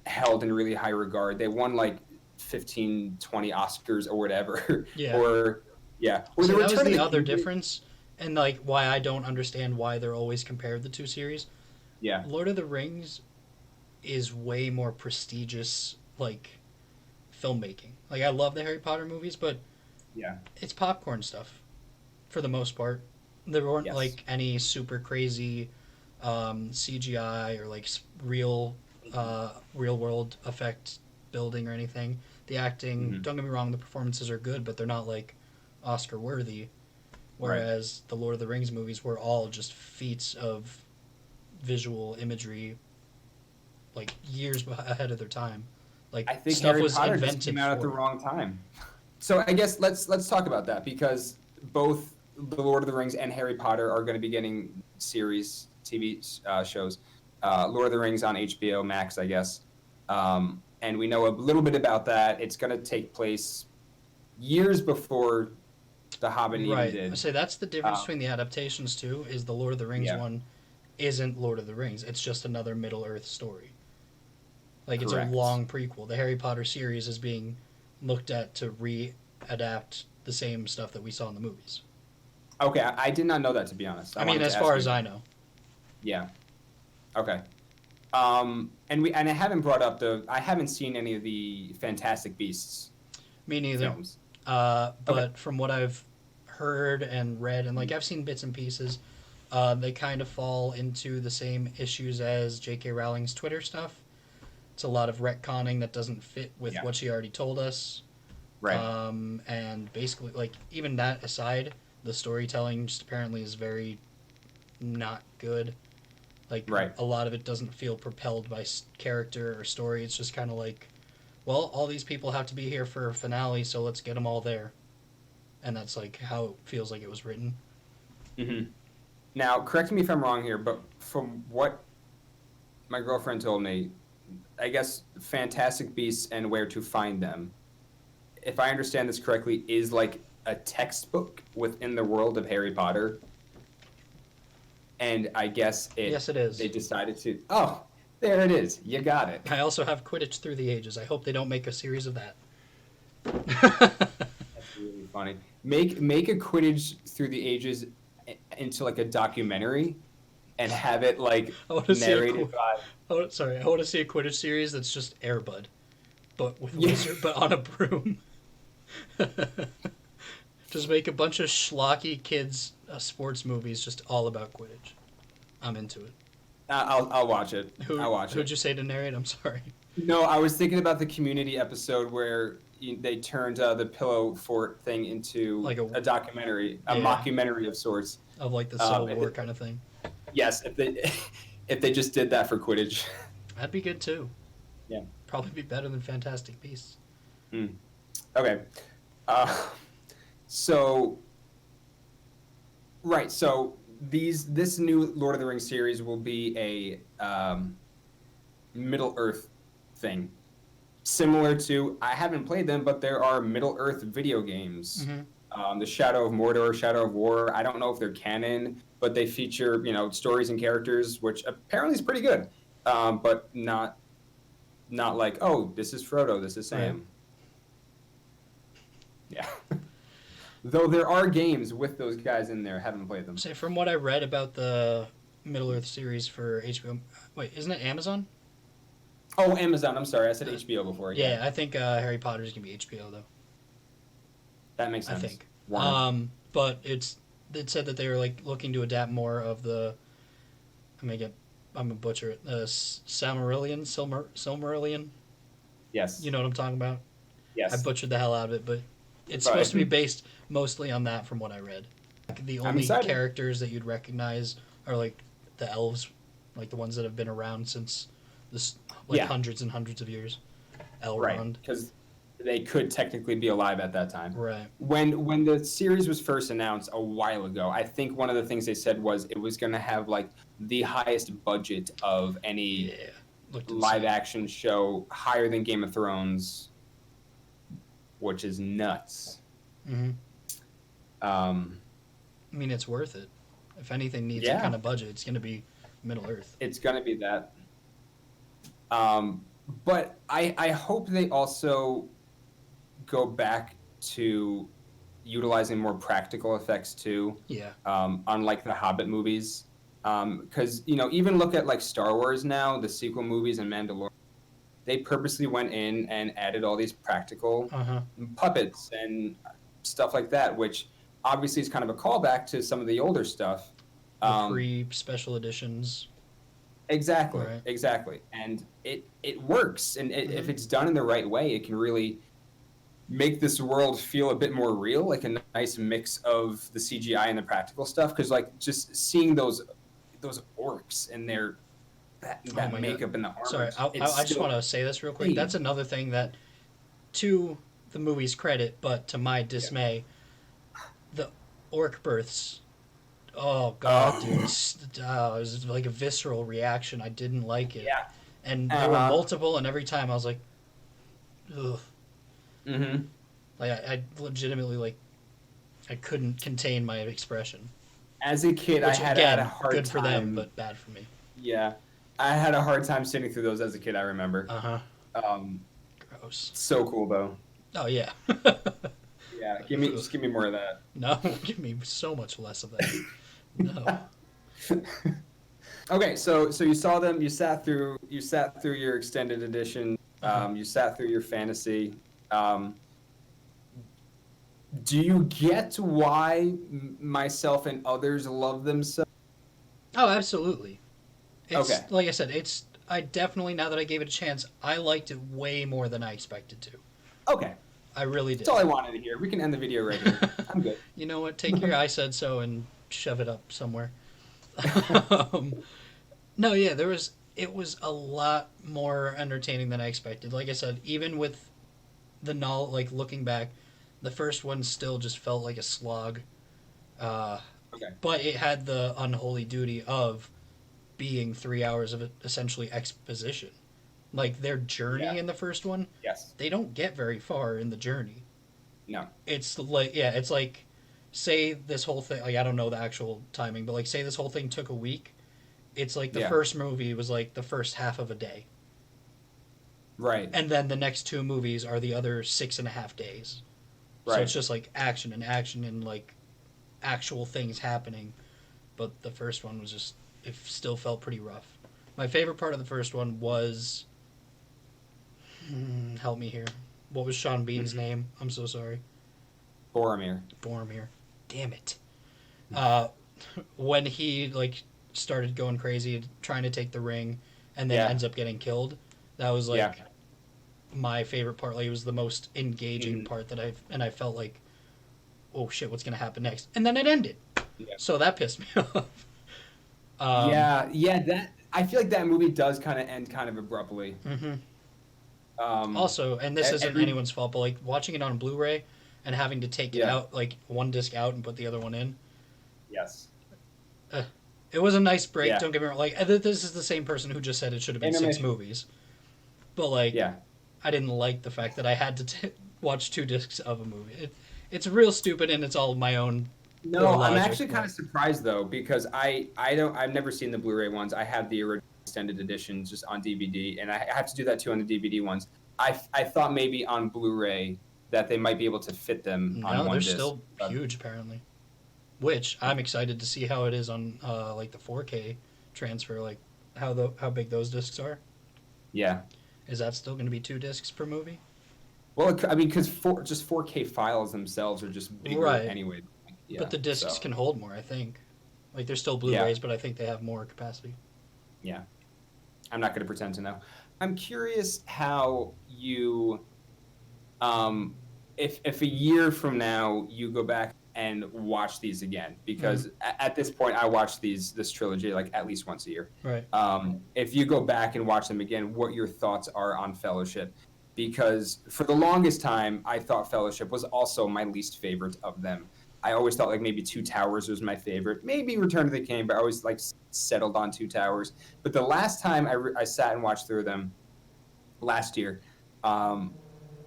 held in really high regard. They won like 15, 20 Oscars or whatever. Yeah. Or yeah. Or So the that was Return of the the other King. difference, and like why I don't understand why they're always compared the two series. Yeah. Lord of the Rings is way more prestigious, like filmmaking. Like I love the Harry Potter movies, but Yeah. it's popcorn stuff for the most part. There weren't Yes. like any super crazy CGI or like real world effect building or anything. The acting, Mhm. don't get me wrong, the performances are good, but they're not like Oscar worthy. Right. Whereas the Lord of the Rings movies were all just feats of visual imagery, like years ahead of their time. Like I think stuff Harry was Potter just came invented out at the for it. wrong time. So I guess let's talk about that because both the Lord of the Rings and Harry Potter are going to be getting series TV shows. Lord of the Rings on HBO Max, I guess, and we know a little bit about that. It's going to take place years before The Hobbit even Right. I did. say that's the difference Um, between the adaptations too. Is the Lord of the Rings yeah, one isn't Lord of the Rings. It's just another Middle Earth story. Like it's a correct. long prequel. The Harry Potter series is being looked at to re-adapt the same stuff that we saw in the movies. Okay, I did not know that to be honest. I I mean, wanted as to far ask you as I about. know. Yeah. Okay. And I haven't brought up I haven't seen any of the Fantastic Beasts Me neither. films. Okay. But from what I've heard and read, and like Mhm. I've seen bits and pieces, they kind of fall into the same issues as J.K. Rowling's Twitter stuff. It's a lot of retconning that doesn't fit with Yeah. what she already told us. Right. And basically, like, even that aside, the storytelling just apparently is very not good. Like, Right. a lot of it doesn't feel propelled by character or story. It's just kind of like, well, all these people have to be here for a finale, so let's get them all there. And that's like how it feels like it was written. hmm Now, correct me if I'm wrong here, but from what my girlfriend told me, I guess Fantastic Beasts and Where to Find Them, if I understand this correctly, is like a textbook within the world of Harry Potter. And I guess Yes, it they is. decided to. Oh, there it is. You got it. I also have Quidditch Through the Ages. I hope they don't make a series of that. That's really funny. Make a Quidditch through the ages into like a documentary and have it like I want to see narrated by. I want to see a Quidditch series that's just Airbud, but with Yeah. wizard, but on a broom. Just make a bunch of schlocky kids sports movies just all about Quidditch. I'm into it. I'll watch it. Who I'll watch who'd it. you say to narrate? I'm sorry. No, I was thinking about the Community episode where they turned the Pillow Fort thing into Like a a documentary, a yeah mockumentary of sorts. of like the Civil If War kind of thing. yes, if they if they just did that for Quidditch. That'd be good too. Yeah. Probably be better than Fantastic Beasts. Mm. Okay. Uh, so right, so this new Lord of the Rings series will be a Middle Earth thing, similar to I haven't played them, but there are Middle Earth video games. Mm-hmm. The Shadow of Mordor, Shadow of War. I don't know if they're canon, but they feature stories and characters, which apparently is pretty good, but not like oh this is Frodo, this is Right. Sam. Yeah. Though there are games with those guys in there, haven't played them. Say from what I read about the Middle Earth series for HBO. Wait, isn't it Amazon? Oh, Amazon. I'm sorry, I said HBO before. Yeah, I think Harry Potter's gonna be HBO though. That makes I sense. think. Warner. But it said that they were like looking to adapt more of the. I'm a butcher it. Silmarillion. Yes. You know what I'm talking about. I Yes. butchered the hell out of it, but it's Right. supposed to be based mostly on that, from what I read. Like, the I'm only excited. characters that you'd recognize are like the elves, like the ones that have been around since this, like Yeah. hundreds and hundreds of years. Right. Elrond. Because they could technically be alive at that time. Right. When the series was first announced a while ago, I think one of the things they said was it was going to have like the highest budget of any Yeah. Looked live insane. action show, higher than Game of Thrones, which is nuts. Mm-hmm. Um, I mean, it's worth it. If anything needs Yeah. a kind of budget, it's going to be Middle Earth. it's going to be that. But I hope they also go back to utilizing more practical effects too, Yeah. unlike the Hobbit movies. Because even look at like Star Wars now, the sequel movies and Mandalorian, they purposely went in and added all these practical Uh huh. puppets and stuff like that, which obviously is kind of a callback to some of the older stuff. The Um, pre-special editions. exactly, Right. exactly, and it works, and if Mm-hmm. it's done in the right way, it can really make this world feel a bit more real, like a nice mix of the CGI and the practical stuff. Because like just seeing those orcs and their Oh that my god. makeup and the Sorry, armor, I it's I just want still to say this real quick. That's insane. another thing that, to the movie's credit, but to my Yeah. dismay, the orc births. Oh god, dude, Oh, it was like a visceral reaction. I didn't like it, yeah. and there were Uh-huh. multiple, and every time I was like, ugh. Mm-hmm. Like I legitimately like I couldn't contain my expression. As a kid, I Which had a again, hard good for them, time. but bad for me. Yeah, I had a hard time sitting through those as a kid. I remember. Uh huh. Um, Gross. so cool though. Oh yeah. Yeah, Ugh. give me more of No, give me so much less of that. No. that. Okay, so you saw them. You sat through your extended edition. Uh huh. You sat through your fantasy. Um, do you get why myself and others love them so? Oh, absolutely. Okay, It's like I said. It's I definitely now that I gave it a chance, I liked it way more than I expected to. okay, I really that's did. all I wanted to hear. We can end the video right here. I'm good. You know what? Take your "I said so" and shove it up somewhere. um, no, yeah, there was. It was a lot more entertaining than I expected. Like I said, even with the like looking back, the first one still just felt like a slog. Uh, Okay. but it had the unholy duty of being 3 hours of essentially exposition. Like their Yeah. journey in the first one, Yes. they don't get very far in the journey. No. It's like yeah, it's like say this whole thing like I don't know the actual timing, but like say this whole thing took a week. It's like the Yeah. first movie was like the first half of a day, Right. and then the next two movies are the other 6.5 days. So Right. it's just like action and like actual things happening. But the first one was just it still felt pretty rough. My favorite part of the first one was help me here. What was Sean Bean's name? I'm so sorry. Boromir. Boromir. Damn it. Uh, when he like started going crazy trying to take the ring and then Yeah. ends up getting killed, that was like Yeah. my favorite part. Like it was the most engaging Mhm. part that I felt like, oh shit, what's gonna happen next? And then it ended. Yeah. So that pissed me off. Um, Yeah. Yeah. That I feel like that movie does kind of end kind of abruptly. hmm Um, Also, and this isn't every anyone's fault, but like watching it on Blu-ray and having to take it yeah. out, like one disc out and put the other one in. Yes. It was a nice break. Yeah. Don't get me wrong. Like this is the same person who just said it should have been six Intermission. movies, but like Yeah. I didn't like the fact that I had to watch two discs of a movie. It's real stupid and it's all my own poor No, I'm logic. actually kind of surprised though because I've never seen the Blu-ray ones. I have the original extended editions just on DVD, and I have to do that too on the DVD ones. I thought maybe on Blu-ray that they might be able to fit them on No, one they're disc. still But, huge apparently. Which I'm excited to see how it is on like the 4K transfer. Like how big those discs are. yeah. Is that still going to be two discs per movie? Well, I mean, because just 4K files themselves are just bigger Right. anyway. Yeah. But the discs So can hold more, I think. Like they're still yeah. Blu-rays, but I think they have more capacity. Yeah. I'm not going to pretend to know. I'm curious how you, if a year from now you go back and watch these again, because at this point I watch this trilogy like at least once a year. Right. If you go back and watch them again, what your thoughts are on Fellowship? Because for the longest time, I thought Fellowship was also my least favorite of them. I always thought like maybe Two Towers was my favorite, maybe Return of the King, but I always like settled on Two Towers. But the last time I sat and watched through them last year, um,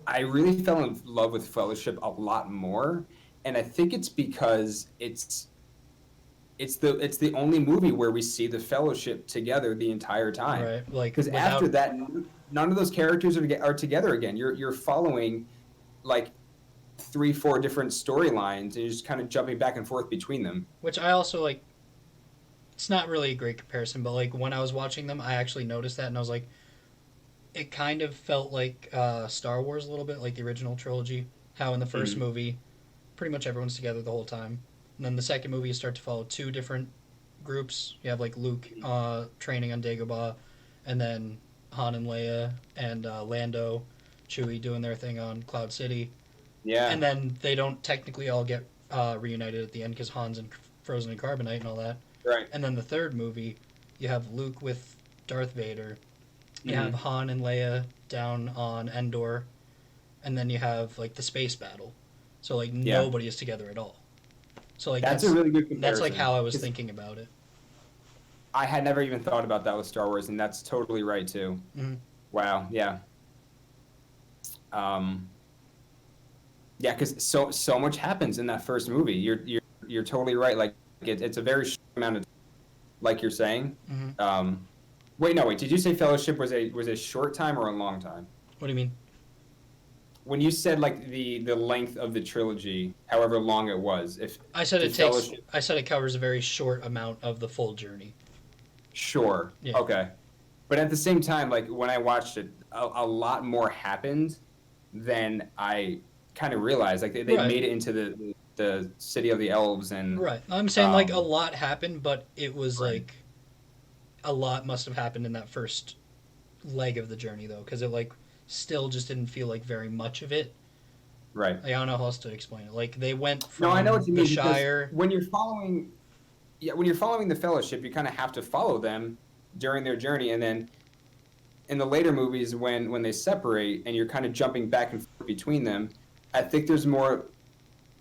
I really fell in love with Fellowship a lot more, and I think it's because it's the only movie where we see the Fellowship together the entire time. Right. Like Because without after that, none of those characters are together again. You're following like 3-4 different storylines, and you're just kind of jumping back and forth between them. which I also like it's not really a great comparison, but like when I was watching them, I actually noticed that and I was like it kind of felt like Star Wars a little bit, like the original trilogy. How in the 1st Mhm. movie, pretty much everyone's together the whole time, and then the second movie you start to follow two different groups. You have like Luke training on Dagobah, and then Han and Leia and Lando, Chewie doing their thing on Cloud City. Yeah. And then they don't technically all get reunited at the end because Han's frozen in carbonite and all that. Right. And then the third movie, you have Luke with Darth Vader. You Mm-hmm. have Han and Leia down on Endor, and then you have like the space battle. So like nobody is together at all. So like that's a really good comparison. That's like how I was thinking about it. I had never even thought about that with Star Wars, and that's totally right too. Mm-hmm. Wow. Yeah. Yeah, because so much happens in that first movie. You're totally right. Like it's a very short amount of, like you're saying. Mm-hmm. Wait. Did you say Fellowship was a short time or a long time? What do you mean? When you said like the length of the trilogy, however long it was, if I said did it takes. Fellowship- I said it covers a very short amount of the full journey. Sure. Yeah. Okay. But at the same time, like when I watched it, a lot more happened than I kind of realized. Like they Right. made it into the city of the elves and Right. I'm saying like a lot happened, but it was Right. like a lot must have happened in that first leg of the journey though, because it like still just didn't feel like very much of it. right. Like, I don't know how else to explain it. Like they went from No, I know what you the mean. because Shire. When you're following, when you're following the Fellowship, you kind of have to follow them during their journey, and then in the later movies, when they separate and you're kind of jumping back and forth between them, I think there's more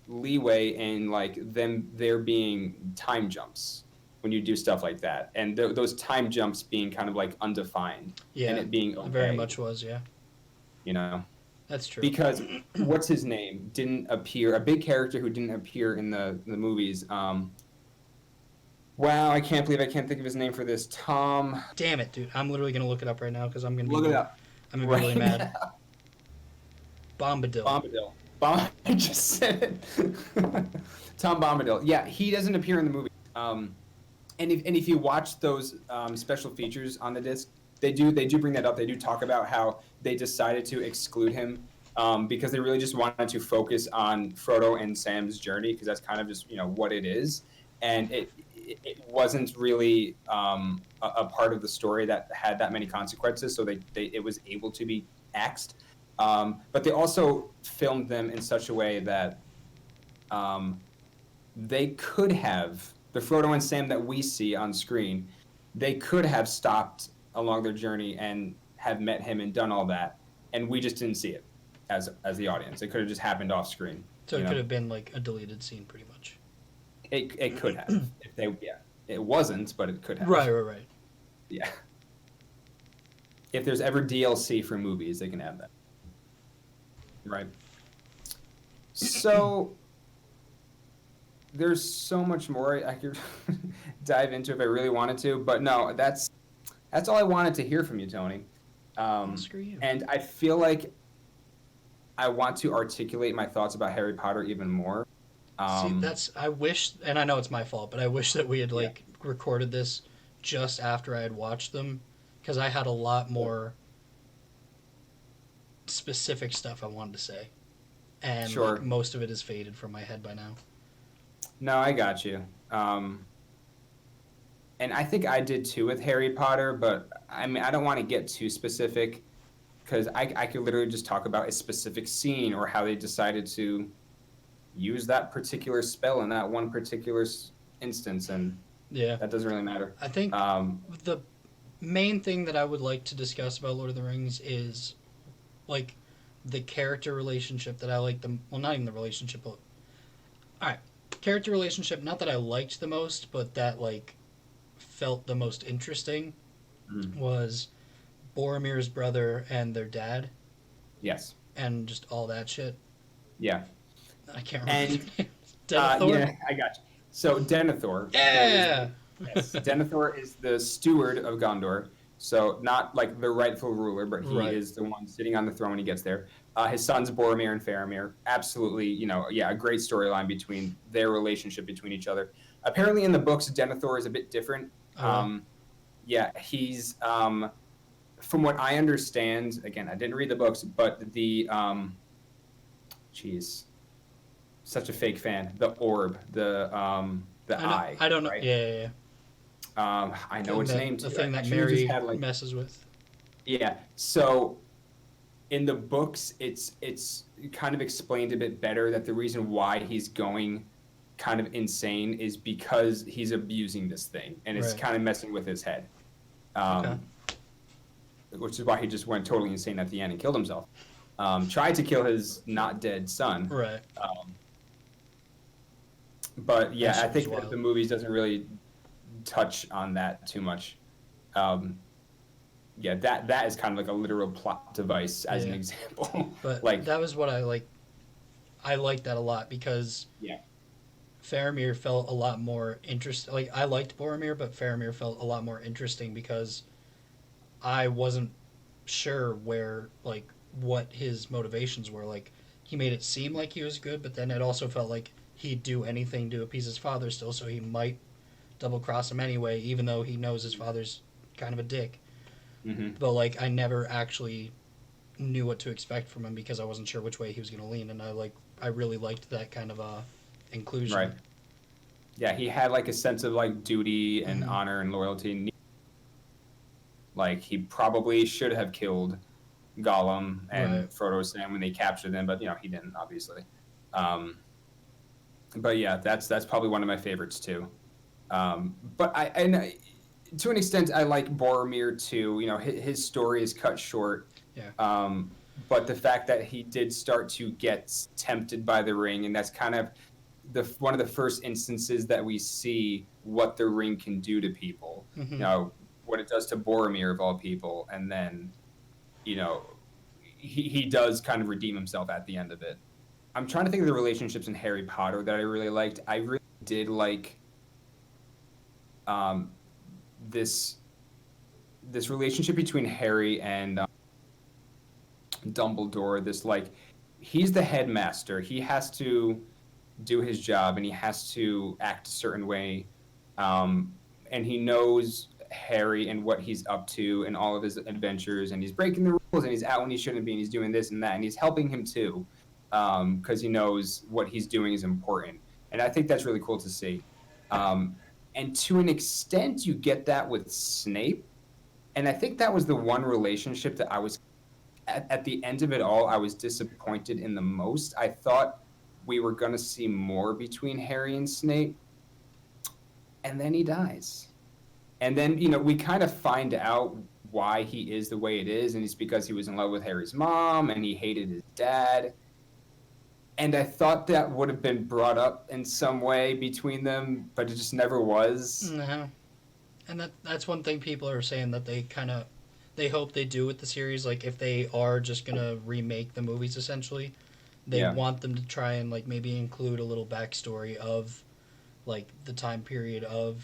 leeway in like there being time jumps when you do stuff like that, and those time jumps being kind of like undefined, Yeah, and it being it okay, very much was. Yeah, you know. that's true. Because what's his name didn't appear, a big character who didn't appear in the movies. Wow, I can't believe I can't think of his name for this. Tom. Damn it, dude! I'm literally gonna look it up right now because I'm gonna be Look it up. I'm gonna be really mad. Bombadil. I just said it. Tom Bombadil. Yeah, he doesn't appear in the movie. And if you watch those special features on the disc, they do bring that up. They do talk about how they decided to exclude him because they really just wanted to focus on Frodo and Sam's journey, because that's kind of just what it is, and it wasn't really a part of the story that had that many consequences. So it was able to be axed, but they also filmed them in such a way that they could have, the Frodo and Sam that we see on screen, they could have stopped along their journey and have met him and done all that, and we just didn't see it as the audience. It could have just happened off screen. So it could have been like a deleted scene, pretty much. It could have. It wasn't, but it could have. Right. Yeah. If there's ever DLC for movies, they can have that. Right. So there's so much more I could dive into if I really wanted to, but no, that's all I wanted to hear from you, Tony. Screw you. And I feel like I want to articulate my thoughts about Harry Potter even more. I wish, and I know it's my fault, but I wish that we had recorded this just after I had watched them, because I had a lot more specific stuff I wanted to say, and Sure. most of it is faded from my head by now. No, I got you. And I think I did too with Harry Potter, but I mean, I don't want to get too specific, because I could literally just talk about a specific scene or how they decided to use that particular spell in that one particular instance, and that doesn't really matter. I think the main thing that I would like to discuss about Lord of the Rings is like the character relationship that I like the well, not even the relationship, but character relationship, not that I liked the most, but that like felt the most interesting, was Boromir's brother and their dad. Yes. And just all that shit. Yeah. I can't remember. And Denethor? yeah, I got you. So Denethor. Yeah. Denethor is the steward of Gondor. So not like the rightful ruler, but he Right. is the one sitting on the throne when he gets there. His sons Boromir and Faramir. Absolutely, a great storyline between their relationship between each other. Apparently in the books, Denethor is a bit different. He's from what I understand, again, I didn't read the books, but the such a fake fan. The orb, the eye. I don't know. Right? Yeah. I know its name. The thing that Actually, we Mary just had, like, messes with. yeah. So in the books, it's kind of explained a bit better that the reason why he's going kind of insane is because he's abusing this thing and it's Right. kind of messing with his head. Okay. Which is why he just went totally insane at the end and killed himself. Tried to kill his not dead son. Right. But yeah, That I shit was think that wild. the movies doesn't really touch on that too much. Yeah, that is kind of like a literal plot device as an Yeah. example. But like, that was what I like. I liked that a lot because yeah, Faramir felt a lot more interesting. Like I liked Boromir, but Faramir felt a lot more interesting because I wasn't sure what his motivations were. Like he made it seem like he was good, but then it also felt like he'd do anything to appease his father still, so he might double cross him anyway, even though he knows his father's kind of a dick. hmm But like I never actually knew what to expect from him because I wasn't sure which way he was going to lean, and I really liked that kind of inclusion. right. Yeah, he had like a sense of like duty and Mhm. honor and loyalty. Like he probably should have killed Gollum and Right. Frodo Sam when they captured them, but he didn't, obviously. Um, but yeah, that's probably one of my favorites too. But to an extent, I like Boromir too. His story is cut short. Yeah. But the fact that he did start to get tempted by the ring, and that's kind of one of the first instances that we see what the ring can do to people. Mm-hmm. What it does to Boromir of all people, and then, he does kind of redeem himself at the end of it. I'm trying to think of the relationships in Harry Potter that I really liked. I really did like um, this relationship between Harry and Dumbledore. This like he's the headmaster. He has to do his job and he has to act a certain way, and he knows Harry and what he's up to and all of his adventures, and he's breaking the rules and he's out when he shouldn't be and he's doing this and that and he's helping him too, because he knows what he's doing is important, and I think that's really cool to see. And to an extent, you get that with Snape, and I think that was the one relationship that I was at the end of it all, I was disappointed in the most. I thought we were going to see more between Harry and Snape, and then he dies. And then, we kind of find out why he is the way it is, and it's because he was in love with Harry's mom, and he hated his dad. And I thought that would have been brought up in some way between them, but it just never was. No. And that's one thing people are saying that they hope they do with the series. Like if they are just gonna remake the movies, essentially, they Yeah. want them to try and like maybe include a little backstory of like the time period of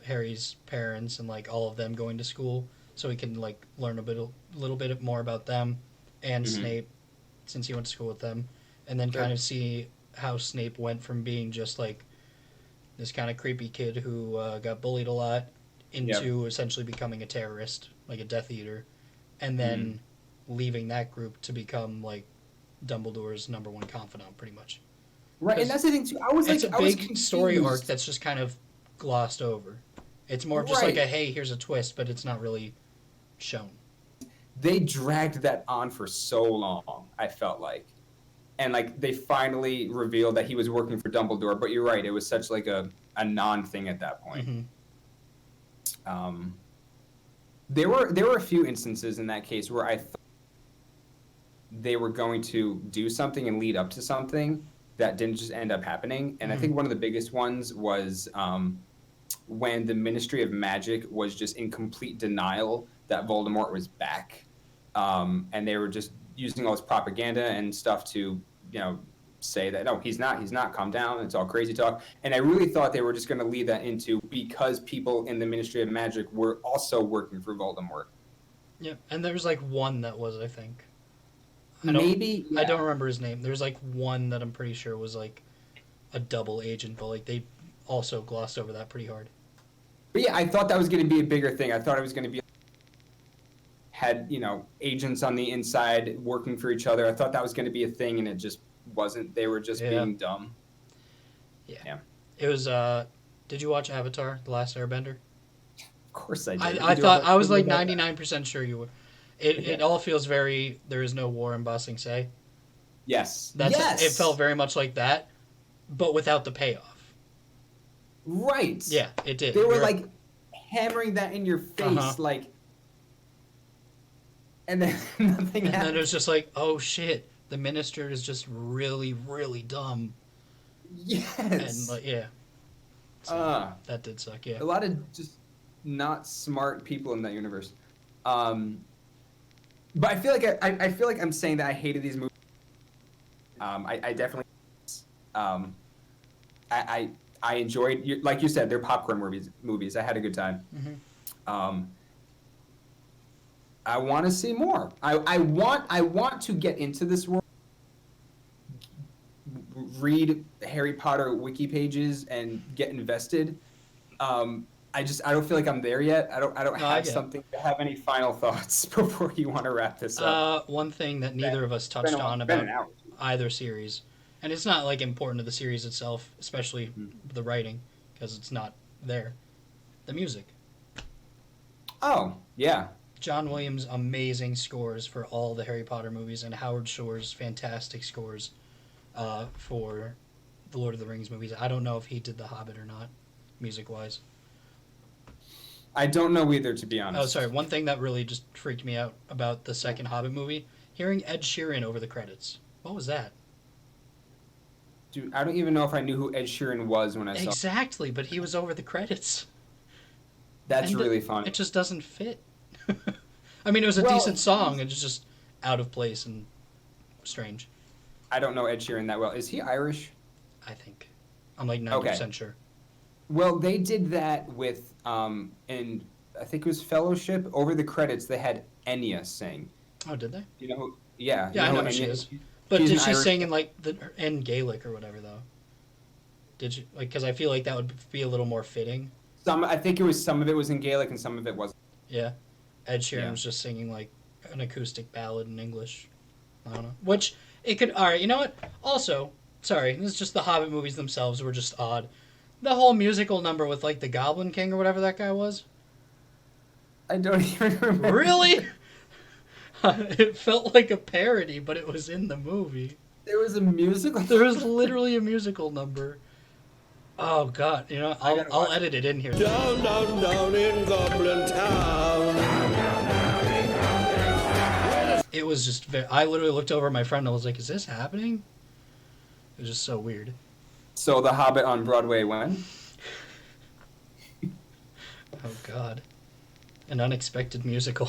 Harry's parents and like all of them going to school, so we can like learn a little bit more about them and Mhm. Snape, since he went to school with them, and then Sure. kind of see how Snape went from being just like this kind of creepy kid who got bullied a lot into essentially becoming a terrorist, like a Death Eater, and then leaving that group to become like Dumbledore's number one confidant, pretty much. Right, and that's the thing too. I was It's like, a I was big story confused. arc that's just kind of glossed over. It's more of just like Right. a hey, here's a twist, but it's not really shown. They dragged that on for so long, I felt like. And like they finally revealed that he was working for Dumbledore, but you're right, it was such like a non-thing at that point. Mm-hmm. There were a few instances in that case where I thought they were going to do something and lead up to something that didn't just end up happening. And I think one of the biggest ones was when the Ministry of Magic was just in complete denial that Voldemort was back, and they were just using all this propaganda and stuff to say that no, he's not, calm down, it's all crazy talk. And I really thought they were just going to lead that into because people in the Ministry of Magic were also working for Voldemort. Yeah, and there was like one that was, I think. Maybe I don't remember his name. There's like one that I'm pretty sure was like a double agent, but like they also glossed over that pretty hard. But yeah, I thought that was going to be a bigger thing. I thought it was going to be had agents on the inside working for each other. I thought that was going to be a thing, and it just wasn't. They were just being dumb. Yeah. Yeah. It was. Did you watch Avatar: The Last Airbender? course I did. I thought I was like 99% sure you were. It all feels very. There is no war in Bossing Say. Yes. Yes. It felt very much like that, but without the payoff. Right. Yeah, it did. They were like hammering that in your face, like, and then nothing happened. And then it was just like, oh shit, the minister is just really, really dumb. Yes. And like, yeah. So, that did suck. Yeah. A lot of just not smart people in that universe. But I feel like I feel like I'm saying that I hated these movies. I definitely. I enjoyed, like you said, they're popcorn movies. I had a good time. Mm-hmm. I want to see more. I want to get into this world. Read Harry Potter wiki pages and get invested. I don't feel like I'm there yet. I don't have something to have any final thoughts before you want to wrap this up. One thing that neither of us touched on about either series, and it's not like important to the series itself, especially the writing, because it's not there. The music. Oh, yeah. John Williams' amazing scores for all the Harry Potter movies, and Howard Shore's fantastic scores for the Lord of the Rings movies. I don't know if he did The Hobbit or not, music-wise. I don't know either, to be honest. Oh, sorry. One thing that really just freaked me out about the second Hobbit movie, hearing Ed Sheeran over the credits. What was that? Dude, I don't even know if I knew who Ed Sheeran was when I saw. Exactly, but he was over the credits. That's really funny. It just doesn't fit. I mean, it was a decent song. It's just out of place and strange. I don't know Ed Sheeran that well. Is he Irish? I think. I'm like 90% sure. Well, they did that with, in I think it was Fellowship. Over the credits, they had Enya sing. Oh, did they? You know who? Yeah. Yeah, I know who she is. But did she sing in Gaelic or whatever though? Did you because I feel like that would be a little more fitting. I think some of it was in Gaelic and some of it wasn't. Yeah, Ed Sheeran was just singing like an acoustic ballad in English. I don't know. Which it could. All right, you know what? Also, sorry, this is just the Hobbit movies themselves were just odd. The whole musical number with like the Goblin King or whatever that guy was. I don't even remember. Really? It felt like a parody, but it was in the movie. There was a musical. There was literally a musical number. Oh God! You know, I'll edit it in here. Down, down, down in Goblin Town. It was just. I literally looked over at my friend and I was like, "Is this happening?" It was just so weird. So The Hobbit on Broadway when? Oh God! An unexpected musical.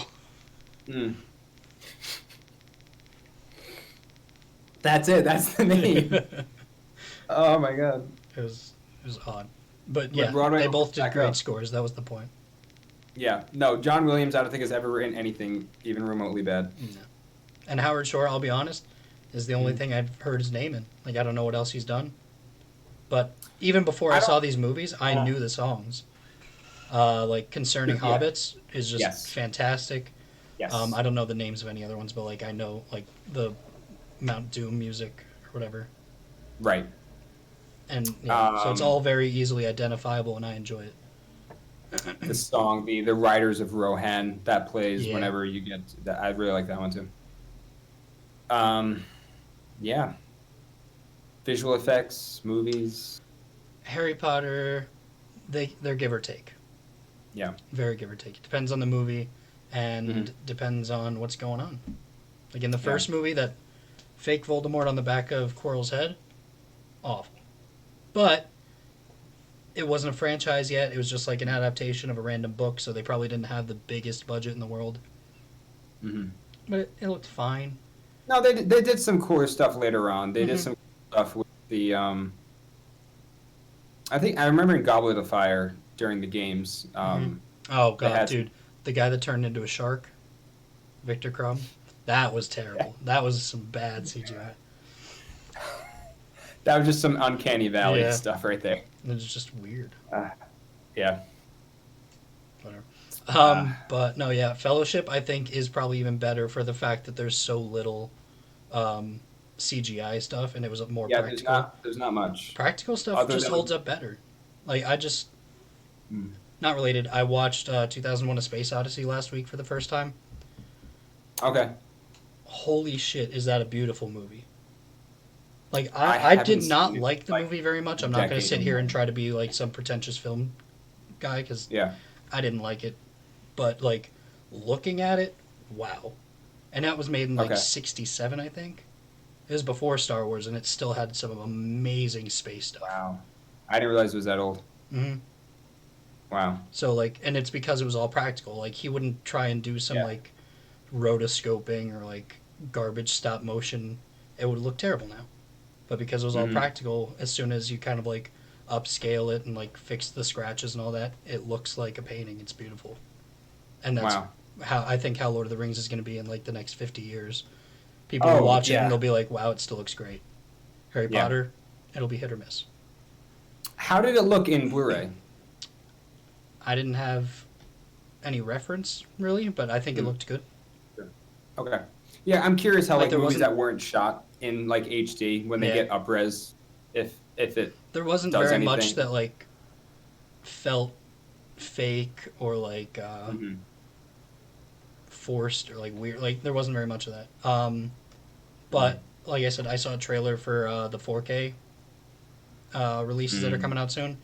That's it. That's the name. Oh my God. It was odd, but yeah, they both did great scores. That was the point. Yeah, no, John Williams I don't think has ever written anything even remotely bad. No. And Howard Shore, I'll be honest, is the only thing I've heard his name in. Like I don't know what else he's done, but even before I saw these movies, I knew the songs. Like Concerning Hobbits is just fantastic. Yes. I don't know the names of any other ones, but like I know like the Mount Doom music or whatever. Right. And so it's all very easily identifiable, and I enjoy it. The song, the Riders of Rohan, that plays whenever you get that. I really like that one too. Yeah. Visual effects, movies. Harry Potter, they're give or take. Yeah. Very give or take. It depends on the movie, and depends on what's going on. Like in the first movie, that fake Voldemort on the back of Quirrell's head, awful. But it wasn't a franchise yet. It was just like an adaptation of a random book, so they probably didn't have the biggest budget in the world. Mm-hmm. But it looked fine. No, they did some cooler stuff later on. They did some stuff with the. I think I remember in Goblet of Fire during the games. Oh God, dude, the guy that turned into a shark, Victor Crumb, that was terrible. That was some bad CGI. That was just some uncanny valley stuff right there. It was just weird. Yeah. Whatever. But no, yeah, Fellowship I think is probably even better for the fact that there's so little CGI stuff, and it was more practical. There's not much. Practical stuff just holds up better. Like I just, not not related. I watched 2001: A Space Odyssey last week for the first time. Okay. Holy shit, is that a beautiful movie? Like, I I did haven't not seen it, like the like, movie very much. I'm not going to decade sit or here more. and try to be like some pretentious film guy because Yeah. I didn't like it. But like looking at it, wow. And that was made in like Okay. 67, I think. It was before Star Wars, and it still had some amazing space stuff. Wow. I didn't realize it was that old. hmm Wow. So like, and it's because it was all practical. Like he wouldn't try and do some Yeah. like rotoscoping or like garbage stop motion. It would look terrible now. But because it was all Mhm. practical, as soon as you kind of like upscale it and like fix the scratches and all that, it looks like a painting. It's beautiful. And that's Wow. how Lord of the Rings is going to be in like the next 50 years. People will watch it yeah. and they'll be like, "Wow, it still looks great." Harry Yeah. Potter, it'll be hit or miss. How did it look in Blu-ray? I didn't have any reference really, but I think it Hmm. looked good. Okay. Yeah, I'm curious how Like, like there movies wasn't- that weren't shot in like HD when they Yeah. get upres, if it There wasn't does very much anything. that like felt fake or like Mhm. forced or like weird. Like there wasn't very much of that. But like I said, I saw a trailer for the 4K releases that are Mm. coming out soon,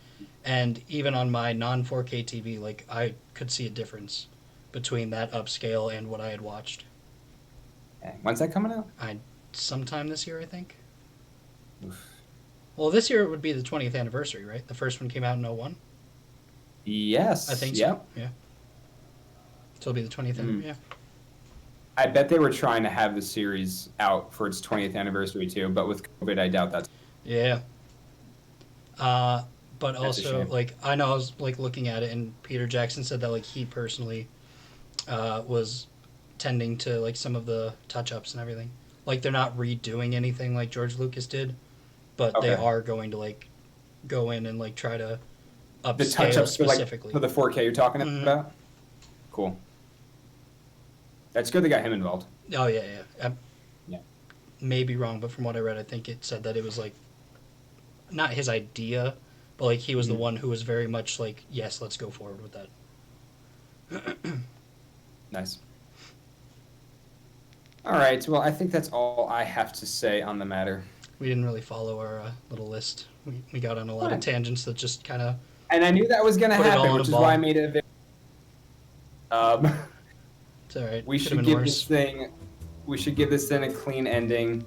and even on my non 4K TV, like I could see a difference between that upscale and what I had watched. Okay. When's that coming out? Sometime this year, I think. Oof. Well, this year it would be the 20th anniversary, right? The first one came out in 01. Yes. I think Yep. so. Yeah. So it'll be the 20th. Mm. Yeah. I bet they were trying to have the series out for its 20th anniversary too, but with COVID, I doubt that's. Yeah. But That's a also, shame. like, I know I was like looking at it, and Peter Jackson said that like he personally was tending to like some of the touch ups and everything. Like they're not redoing anything like George Lucas did, but they Okay. are going to like go in and like try to The upscale touch-ups for like specifically. for the 4K you're talking Mhm. about. Cool. That's good they got him involved. Oh yeah, yeah. I Yeah. may be wrong, but from what I read, I think it said that it was like not his idea, but like he was the Mhm. one who was very much like, yes, let's go forward with that. Nice. All right. Well, I think that's all I have to say on the matter. We didn't really follow our little list. We got on a lot Fine. of tangents that just kind of. And I knew that was gonna Put it all happen, in a which is ball. why I made it. It's all right. We Could've should been give worse. this thing. We should give this thing a clean ending.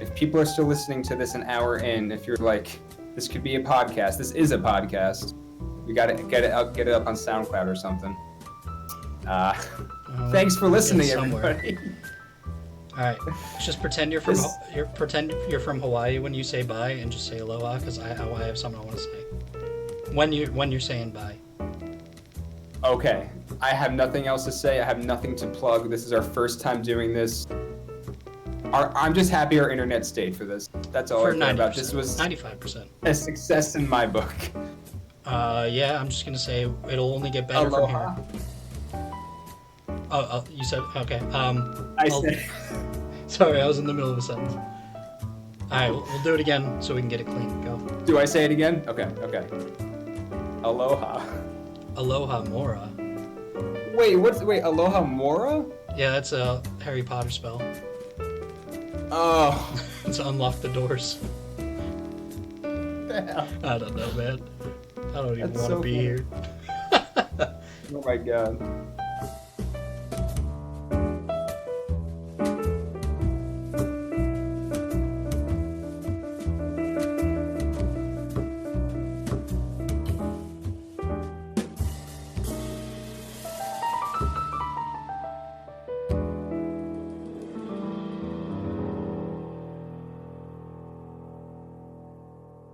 If people are still listening to this an hour in, if you're like, this could be a podcast. This is a podcast. We gotta get it up on SoundCloud or something. Thanks for listening, somewhere. everybody. All right. Just pretend you're from This- pretend you're from Hawaii when you say bye, and just say aloha, because I have something I want to say. When you're saying bye. Okay. I have nothing else to say. I have nothing to plug. This is our first time doing this. I'm just happy our internet stayed for this. That's all For I care 90%. about. This was 95%. a success in my book. Yeah, I'm just gonna say it'll only get better from Aloha. here. Oh, you said okay. I I'll- said. Sorry, I was in the middle of a sentence. All right, we'll do it again so we can get it clean. Go. Do I say it again? Okay. Aloha. Aloha Mora. Wait, Aloha Mora? Yeah, that's a Harry Potter spell. Oh. To unlock the doors. The hell? I don't know, man. I don't even That's want to so be funny. here. Oh my god.